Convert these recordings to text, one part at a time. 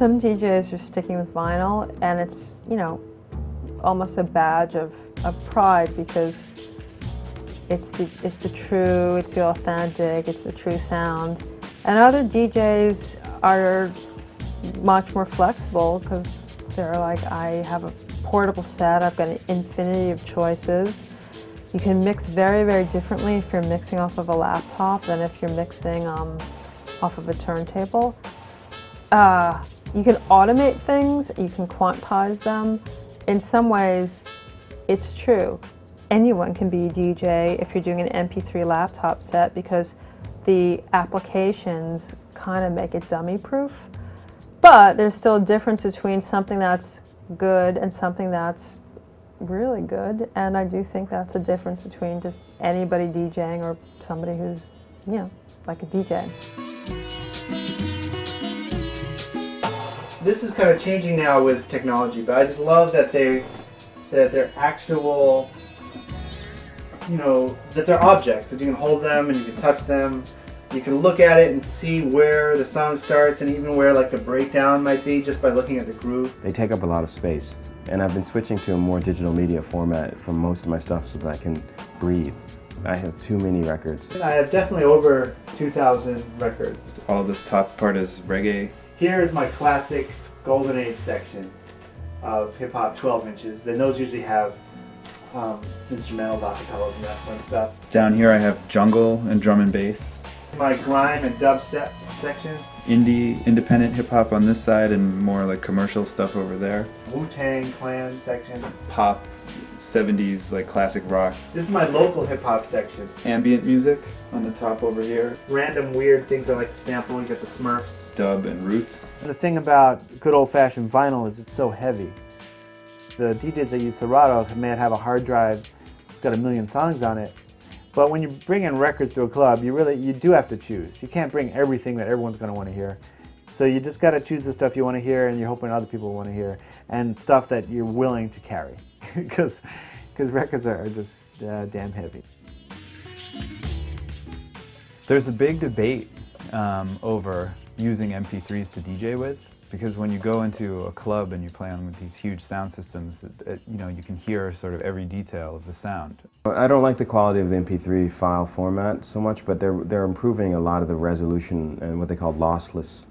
Some DJs are sticking with vinyl, and it's, you know, almost a badge of pride because it's the true, it's the authentic, it's the true sound. And other DJs are much more flexible because they're like, I have a portable set, I've got an infinity of choices. You can mix very, very differently if you're mixing off of a laptop than if you're mixing off of a turntable. You can automate things, you can quantize them. In some ways, it's true. Anyone can be a DJ if you're doing an MP3 laptop set because the applications kind of make it dummy-proof. But there's still a difference between something that's good and something that's really good, and I do think that's a difference between just anybody DJing or somebody who's, you know, like a DJ. This is kind of changing now with technology, but I just love that they're actual, you know, that they're objects, that you can hold them and you can touch them. You can look at it and see where the song starts and even where like the breakdown might be just by looking at the groove. They take up a lot of space, and I've been switching to a more digital media format for most of my stuff so that I can breathe. I have too many records. I have definitely over 2,000 records. All this top part is reggae. Here is my classic Golden Age section of hip-hop 12 inches. Then those usually have instrumentals, acapellas, and that fun stuff. Down here I have jungle and drum and bass. My grime and dubstep section. Indie, independent hip-hop on this side and more like commercial stuff over there. Wu-Tang Clan section. Pop, 70s, like classic rock. This is my local hip-hop section. Ambient music on the top over here. Random weird things I like to sample. You got the Smurfs. Dub and roots. And the thing about good old-fashioned vinyl is it's so heavy. The DJs that use Serato may have a hard drive that's got 1 million songs on it. But when you bring in records to a club, you do have to choose. You can't bring everything that everyone's going to want to hear. So you just got to choose the stuff you want to hear and you're hoping other people want to hear. And stuff that you're willing to carry. Because records are just damn heavy. There's a big debate over using MP3s to DJ with. Because when you go into a club and you play on with these huge sound systems, you know, you can hear sort of every detail of the sound. I don't like the quality of the MP3 file format so much, but they're improving a lot of the resolution and what they call lossless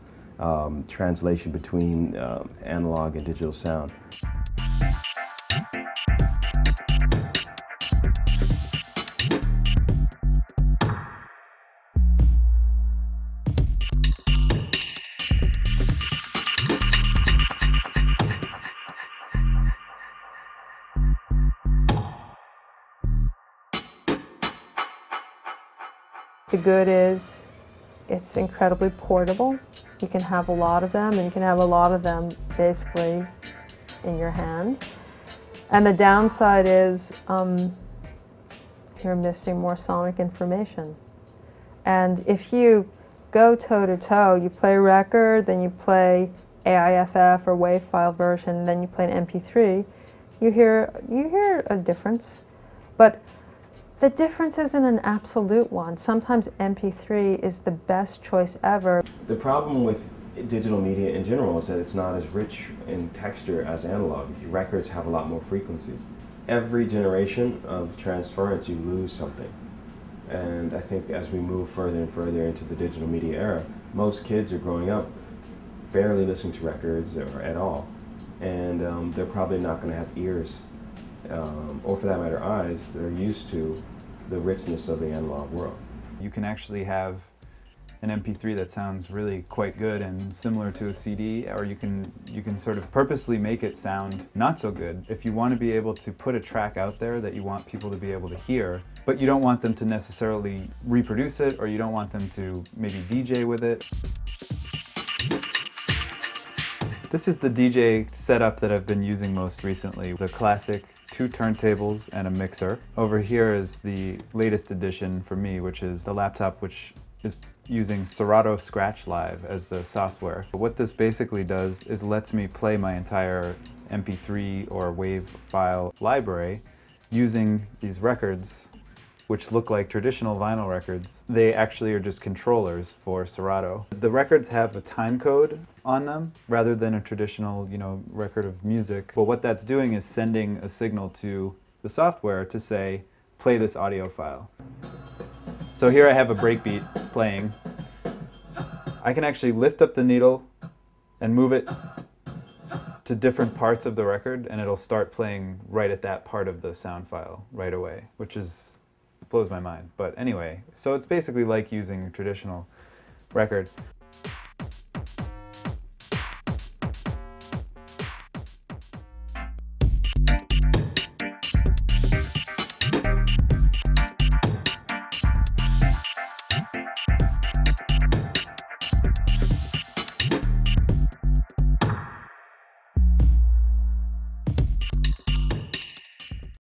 translation between analog and digital sound. The good is it's incredibly portable. You can have a lot of them, and you can have a lot of them basically in your hand. And the downside is you're missing more sonic information. And if you go toe-to-toe, you play a record, then you play AIFF or WAV file version, then you play an MP3, you hear a difference. But the difference isn't an absolute one. Sometimes MP3 is the best choice ever. The problem with digital media in general is that it's not as rich in texture as analog. Records have a lot more frequencies. Every generation of transference, you lose something. And I think as we move further and further into the digital media era, most kids are growing up barely listening to records or at all. And they're probably not going to have ears, or for that matter eyes, that are used to the richness of the analog world. You can actually have an MP3 that sounds really quite good and similar to a CD, or you can sort of purposely make it sound not so good. If you want to be able to put a track out there that you want people to be able to hear, but you don't want them to necessarily reproduce it, or you don't want them to maybe DJ with it. This is the DJ setup that I've been using most recently. The classic 2 turntables and a mixer. Over here is the latest addition for me, which is the laptop, which is using Serato Scratch Live as the software. What this basically does is lets me play my entire MP3 or WAV file library using these records, which look like traditional vinyl records. They actually are just controllers for Serato. The records have a time code on them rather than a traditional, record of music. But what that's doing is sending a signal to the software to say, play this audio file. So here I have a breakbeat playing. I can actually lift up the needle and move it to different parts of the record, and it'll start playing right at that part of the sound file right away, which blows my mind. But anyway, so it's basically like using a traditional record.